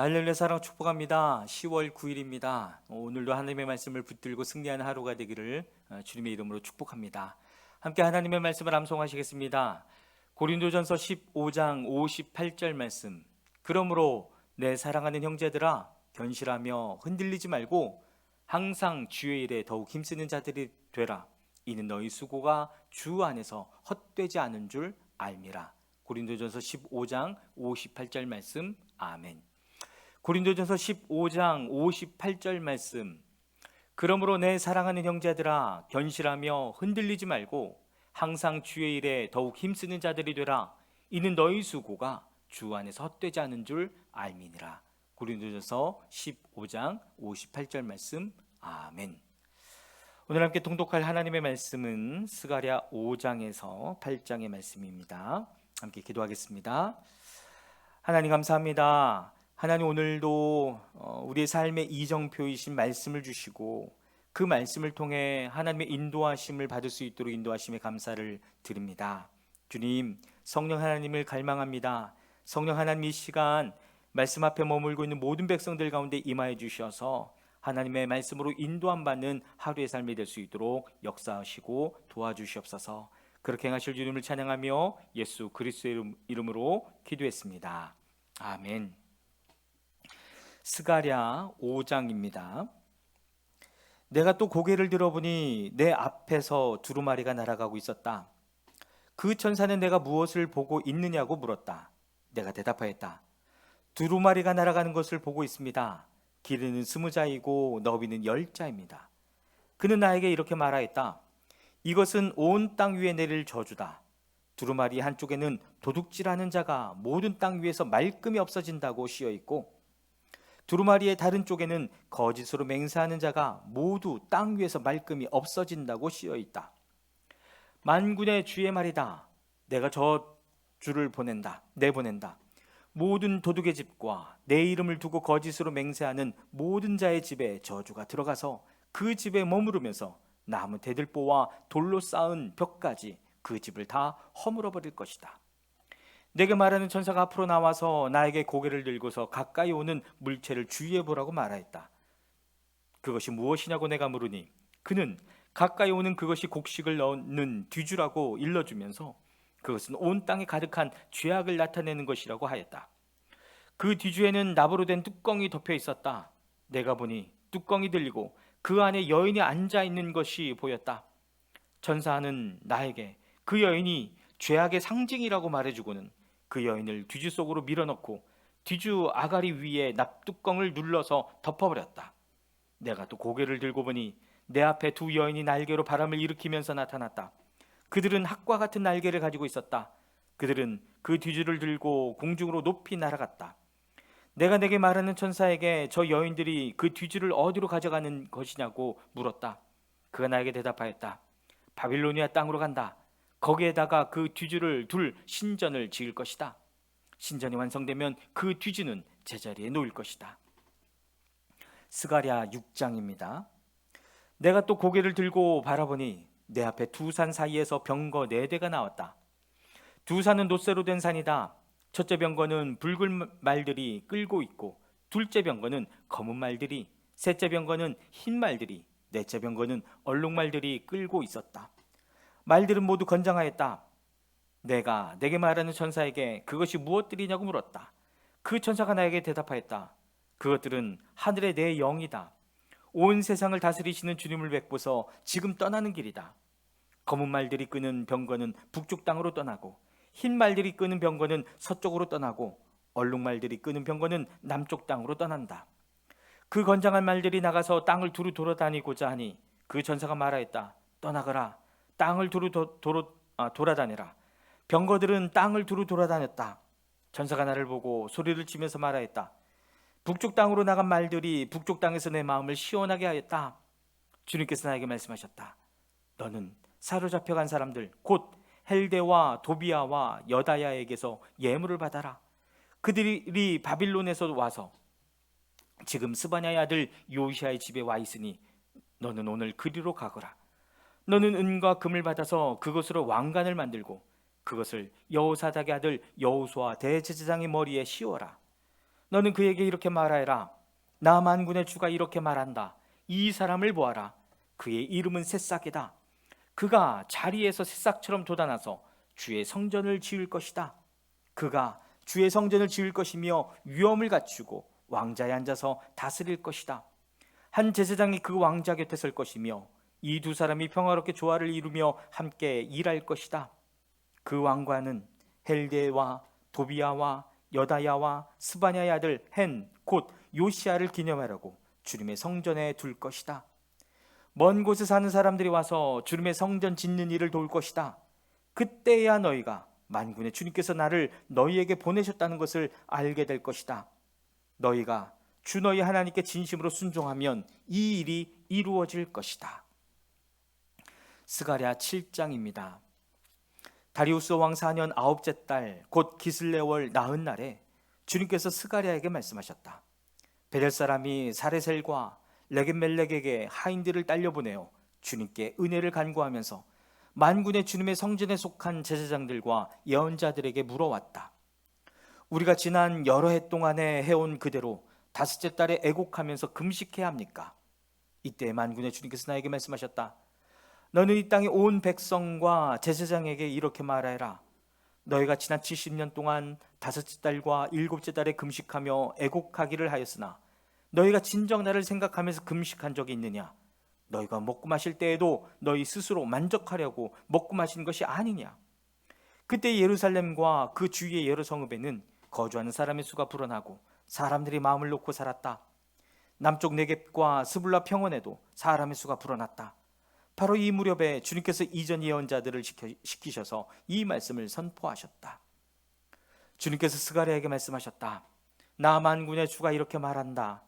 할렐루야 사랑 축복합니다. 10월 9일입니다. 오늘도 하나님의 말씀을 붙들고 승리하는 하루가 되기를 주님의 이름으로 축복합니다. 함께 하나님의 말씀을 암송하시겠습니다. 고린도전서 15장 58절 말씀. 그러므로 내 사랑하는 형제들아 견실하며 흔들리지 말고 항상 주의 일에 더욱 힘쓰는 자들이 되라. 이는 너희 수고가 주 안에서 헛되지 않은 줄 알미라. 고린도전서 15장 58절 말씀. 아멘. 고린도전서 15장 58절 말씀. 그러므로 내 사랑하는 형제들아 견실하며 흔들리지 말고 항상 주의 일에 더욱 힘쓰는 자들이 되라. 이는 너희 수고가 주 안에서 헛되지 않은 줄 알미니라. 고린도전서 15장 58절 말씀. 아멘. 오늘 함께 통독할 하나님의 말씀은 스가랴 5장에서 8장의 말씀입니다. 함께 기도하겠습니다. 하나님 감사합니다. 하나님 오늘도 우리의 삶의 이정표이신 말씀을 주시고 그 말씀을 통해 하나님의 인도하심을 받을 수 있도록 인도하심에 감사를 드립니다. 주님, 성령 하나님을 갈망합니다. 성령 하나님 이 시간 말씀 앞에 머물고 있는 모든 백성들 가운데 임하여 주셔서 하나님의 말씀으로 인도함 받는 하루의 삶이 될 수 있도록 역사하시고 도와주시옵소서. 그렇게 행하실 주님을 찬양하며 예수 그리스도의 이름으로 기도했습니다. 아멘. 스가랴 5장입니다. 내가 또 고개를 들어보니 내 앞에서 두루마리가 날아가고 있었다. 그 천사는 내가 무엇을 보고 있느냐고 물었다. 내가 대답하였다. 두루마리가 날아가는 것을 보고 있습니다. 길이는 20자이고 너비는 10자입니다. 그는 나에게 이렇게 말하였다. 이것은 온 땅 위에 내릴 저주다. 두루마리 한쪽에는 도둑질하는 자가 모든 땅 위에서 말끔히 없어진다고 씌어 있고 두루마리의 다른 쪽에는 거짓으로 맹세하는 자가 모두 땅 위에서 말끔히 없어진다고 씌어 있다. 만군의 주의 말이다. 내가 저 주를 내보낸다. 모든 도둑의 집과 내 이름을 두고 거짓으로 맹세하는 모든 자의 집에 저주가 들어가서 그 집에 머무르면서 나무 대들보와 돌로 쌓은 벽까지 그 집을 다 허물어 버릴 것이다. 내게 말하는 천사가 앞으로 나와서 나에게 고개를 들고서 가까이 오는 물체를 주의해 보라고 말하였다. 그것이 무엇이냐고 내가 물으니 그는 가까이 오는 그것이 곡식을 넣는 뒤주라고 일러주면서 그것은 온 땅에 가득한 죄악을 나타내는 것이라고 하였다. 그 뒤주에는 나무로 된 뚜껑이 덮여 있었다. 내가 보니 뚜껑이 들리고 그 안에 여인이 앉아 있는 것이 보였다. 천사는 나에게 그 여인이 죄악의 상징이라고 말해주고는 그 여인을 뒤주 속으로 밀어넣고 뒤주 아가리 위에 납뚜껑을 눌러서 덮어버렸다. 내가 또 고개를 들고 보니 내 앞에 두 여인이 날개로 바람을 일으키면서 나타났다. 그들은 학과 같은 날개를 가지고 있었다. 그들은 그 뒤주를 들고 공중으로 높이 날아갔다. 내가 내게 말하는 천사에게 저 여인들이 그 뒤주를 어디로 가져가는 것이냐고 물었다. 그가 나에게 대답하였다. 바빌로니아 땅으로 간다. 거기에다가 그 뒤주를 둘 신전을 지을 것이다. 신전이 완성되면 그 뒤주는 제자리에 놓일 것이다. 스가랴 6장입니다. 내가 또 고개를 들고 바라보니 내 앞에 두 산 사이에서 병거 4대가 나왔다. 두 산은 놋새로 된 산이다. 첫째 병거는 붉은 말들이 끌고 있고 둘째 병거는 검은 말들이, 셋째 병거는 흰 말들이, 넷째 병거는 얼룩말들이 끌고 있었다. 말들은 모두 건장하였다. 내가 내게 말하는 천사에게 그것이 무엇들이냐고 물었다. 그 천사가 나에게 대답하였다. 그것들은 하늘의 내 영이다. 온 세상을 다스리시는 주님을 뵙고서 지금 떠나는 길이다. 검은 말들이 끄는 병거는 북쪽 땅으로 떠나고 흰 말들이 끄는 병거는 서쪽으로 떠나고 얼룩말들이 끄는 병거는 남쪽 땅으로 떠난다. 그 건장한 말들이 나가서 땅을 두루 돌아다니고자 하니 그 천사가 말하였다. 떠나거라. 땅을 두루 돌아다니라. 병거들은 땅을 두루 돌아다녔다. 천사가 나를 보고 소리를 치면서 말하였다. 북쪽 땅으로 나간 말들이 북쪽 땅에서 내 마음을 시원하게 하였다. 주님께서 나에게 말씀하셨다. 너는 사로잡혀간 사람들 곧 헬데와 도비아와 여다야에게서 예물을 받아라. 그들이 바빌론에서 와서 지금 스바냐의 아들 요시아의 집에 와 있으니 너는 오늘 그리로 가거라. 너는 은과 금을 받아서 그것으로 왕관을 만들고 그것을 여호사닥의 아들 여호수아 대제사장의 머리에 씌워라. 너는 그에게 이렇게 말하여라. 나 만군의 주가 이렇게 말한다. 이 사람을 보아라. 그의 이름은 새싹이다. 그가 자리에서 새싹처럼 돋아나서 주의 성전을 지을 것이다. 그가 주의 성전을 지을 것이며 위엄을 갖추고 왕자에 앉아서 다스릴 것이다. 한 제사장이 그 왕자 곁에 설 것이며 이 두 사람이 평화롭게 조화를 이루며 함께 일할 것이다. 그 왕과는 헬게와 도비야와 여다야와 스바냐의 아들 헨 곧 요시야를 기념하려고 주님의 성전에 둘 것이다. 먼 곳에 사는 사람들이 와서 주님의 성전 짓는 일을 도울 것이다. 그때야 너희가 만군의 주님께서 나를 너희에게 보내셨다는 것을 알게 될 것이다. 너희가 주 너희 하나님께 진심으로 순종하면 이 일이 이루어질 것이다. 스가랴 7장입니다. 다리우스 왕 4년 9째 달 곧 기슬레월 나흔 날에 주님께서 스가랴에게 말씀하셨다. 베델 사람이 사레셀과 레겟멜렉에게 하인들을 딸려보내어 주님께 은혜를 간구하면서 만군의 주님의 성전에 속한 제사장들과 예언자들에게 물어왔다. 우리가 지난 여러 해 동안에 해온 그대로 다섯째 달에 애곡하면서 금식해야 합니까? 이때 만군의 주님께서 나에게 말씀하셨다. 너는 이 땅의 온 백성과 제사장에게 이렇게 말하여라. 너희가 지난 70년 동안 다섯째 달과 일곱째 달에 금식하며 애곡하기를 하였으나 너희가 진정 나를 생각하면서 금식한 적이 있느냐? 너희가 먹고 마실 때에도 너희 스스로 만족하려고 먹고 마신 것이 아니냐? 그때 예루살렘과 그 주위의 여러 성읍에는 거주하는 사람의 수가 불어나고 사람들이 마음을 놓고 살았다. 남쪽 네겝과 스불라 평원에도 사람의 수가 불어났다. 바로 이 무렵에 주님께서 이전 예언자들을 시키셔서 이 말씀을 선포하셨다. 주님께서 스가랴에게 말씀하셨다. 나 만군의 주가 이렇게 말한다.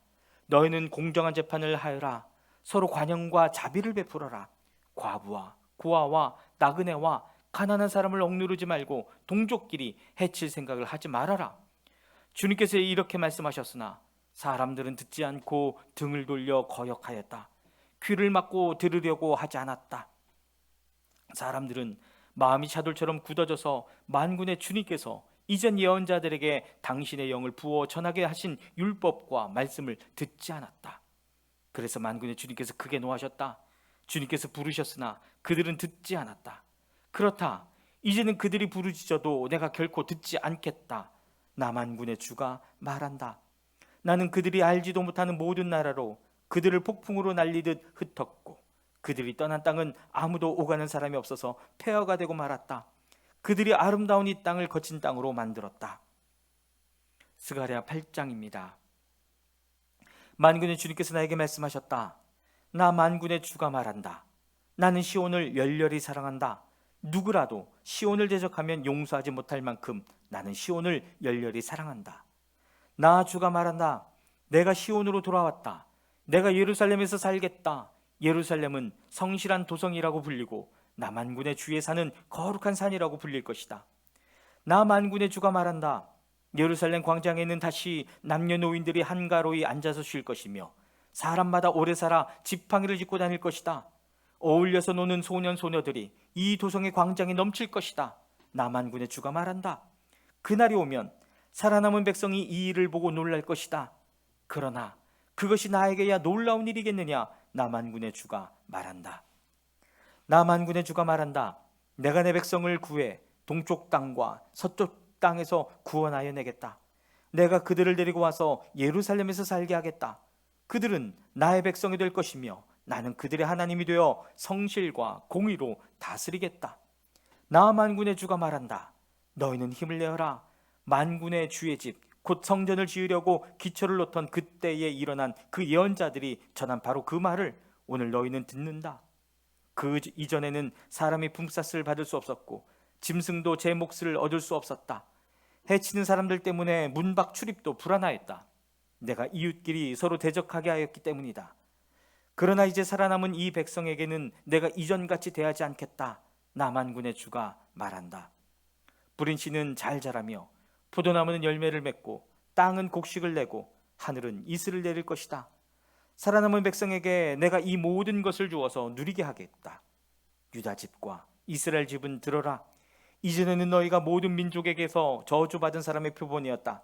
너희는 공정한 재판을 하여라. 서로 관용과 자비를 베풀어라. 과부와 고아와 나그네와 가난한 사람을 억누르지 말고 동족끼리 해칠 생각을 하지 말아라. 주님께서 이렇게 말씀하셨으나 사람들은 듣지 않고 등을 돌려 거역하였다. 귀를 막고 들으려고 하지 않았다. 사람들은 마음이 차돌처럼 굳어져서 만군의 주님께서 이전 예언자들에게 당신의 영을 부어 전하게 하신 율법과 말씀을 듣지 않았다. 그래서 만군의 주님께서 크게 노하셨다. 주님께서 부르셨으나 그들은 듣지 않았다. 그렇다. 이제는 그들이 부르짖어도 내가 결코 듣지 않겠다. 나 만군의 주가 말한다. 나는 그들이 알지도 못하는 모든 나라로 그들을 폭풍으로 날리듯 흩었고 그들이 떠난 땅은 아무도 오가는 사람이 없어서 폐허가 되고 말았다. 그들이 아름다운 이 땅을 거친 땅으로 만들었다. 스가랴 8장입니다. 만군의 주님께서 나에게 말씀하셨다. 나 만군의 주가 말한다. 나는 시온을 열렬히 사랑한다. 누구라도 시온을 대적하면 용서하지 못할 만큼 나는 시온을 열렬히 사랑한다. 나 주가 말한다. 내가 시온으로 돌아왔다. 내가 예루살렘에서 살겠다. 예루살렘은 성실한 도성이라고 불리고 나 만군의 주에 사는 거룩한 산이라고 불릴 것이다. 나 만군의 주가 말한다. 예루살렘 광장에는 다시 남녀노인들이 한가로이 앉아서 쉴 것이며 사람마다 오래 살아 지팡이를 짚고 다닐 것이다. 어울려서 노는 소년 소녀들이 이 도성의 광장에 넘칠 것이다. 나 만군의 주가 말한다. 그날이 오면 살아남은 백성이 이 일을 보고 놀랄 것이다. 그러나 그것이 나에게야 놀라운 일이겠느냐? 나 만군의 주가 말한다. 나 만군의 주가 말한다. 내가 내 백성을 구해 동쪽 땅과 서쪽 땅에서 구원하여 내겠다. 내가 그들을 데리고 와서 예루살렘에서 살게 하겠다. 그들은 나의 백성이 될 것이며 나는 그들의 하나님이 되어 성실과 공의로 다스리겠다. 나 만군의 주가 말한다. 너희는 힘을 내어라. 만군의 주의 집 곧 성전을 지으려고 기초를 놓던 그때에 일어난 그 예언자들이 전한 바로 그 말을 오늘 너희는 듣는다. 그 이전에는 사람이 품삯을 받을 수 없었고 짐승도 제 몫을 얻을 수 없었다. 해치는 사람들 때문에 문 밖 출입도 불안하였다. 내가 이웃끼리 서로 대적하게 하였기 때문이다. 그러나 이제 살아남은 이 백성에게는 내가 이전같이 대하지 않겠다. 나 만군의 주가 말한다. 뿌린 씨는 잘 자라며 포도나무는 열매를 맺고 땅은 곡식을 내고 하늘은 이슬을 내릴 것이다. 살아남은 백성에게 내가 이 모든 것을 주어서 누리게 하겠다. 유다 집과 이스라엘 집은 들어라. 이전에는 너희가 모든 민족에게서 저주받은 사람의 표본이었다.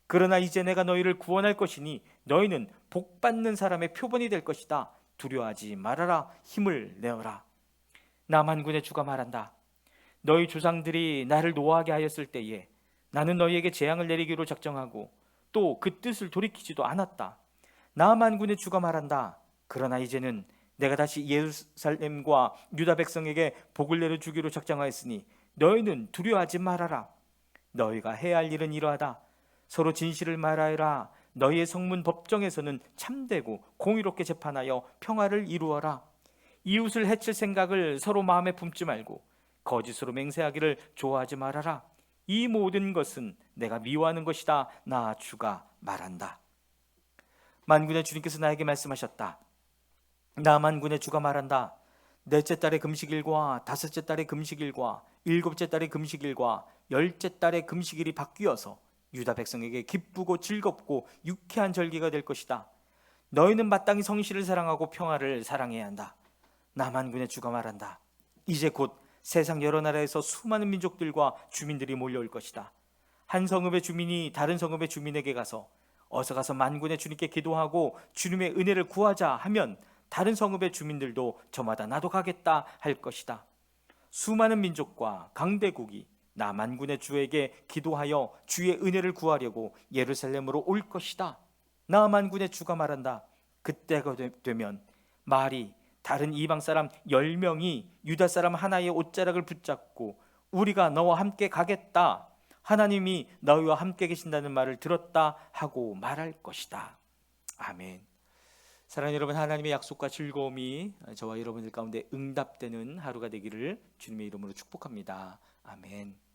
그러나 이제 내가 너희를 구원할 것이니 너희는 복받는 사람의 표본이 될 것이다. 두려워하지 말아라. 힘을 내어라. 남한군의 주가 말한다. 너희 조상들이 나를 노하게 하였을 때에 나는 너희에게 재앙을 내리기로 작정하고 또 그 뜻을 돌이키지도 않았다. 남한군의 주가 말한다. 그러나 이제는 내가 다시 예루살렘과 유다 백성에게 복을 내려주기로 작정하였으니 너희는 두려워하지 말아라. 너희가 해야 할 일은 이러하다. 서로 진실을 말하여라. 너희의 성문 법정에서는 참되고 공의롭게 재판하여 평화를 이루어라. 이웃을 해칠 생각을 서로 마음에 품지 말고 거짓으로 맹세하기를 좋아하지 말아라. 이 모든 것은 내가 미워하는 것이다. 나 주가 말한다. 만군의 주님께서 나에게 말씀하셨다. 나 만군의 주가 말한다. 넷째 달의 금식일과 다섯째 달의 금식일과 일곱째 달의 금식일과 열째 달의 금식일이 바뀌어서 유다 백성에게 기쁘고 즐겁고 유쾌한 절기가 될 것이다. 너희는 마땅히 성실을 사랑하고 평화를 사랑해야 한다. 나 만군의 주가 말한다. 이제 곧 세상 여러 나라에서 수많은 민족들과 주민들이 몰려올 것이다. 한 성읍의 주민이 다른 성읍의 주민에게 가서 어서 가서 만군의 주님께 기도하고 주님의 은혜를 구하자 하면 다른 성읍의 주민들도 저마다 나도 가겠다 할 것이다. 수많은 민족과 강대국이 나 만군의 주에게 기도하여 주의 은혜를 구하려고 예루살렘으로 올 것이다. 나 만군의 주가 말한다. 그때가 되면 말이 다른 이방 사람 10명이 유다 사람 하나의 옷자락을 붙잡고 우리가 너와 함께 가겠다. 하나님이 너희와 함께 계신다는 말을 들었다 하고 말할 것이다. 아멘. 사랑하는 여러분, 하나님의 약속과 즐거움이 저와 여러분들 가운데 응답되는 하루가 되기를 주님의 이름으로 축복합니다. 아멘.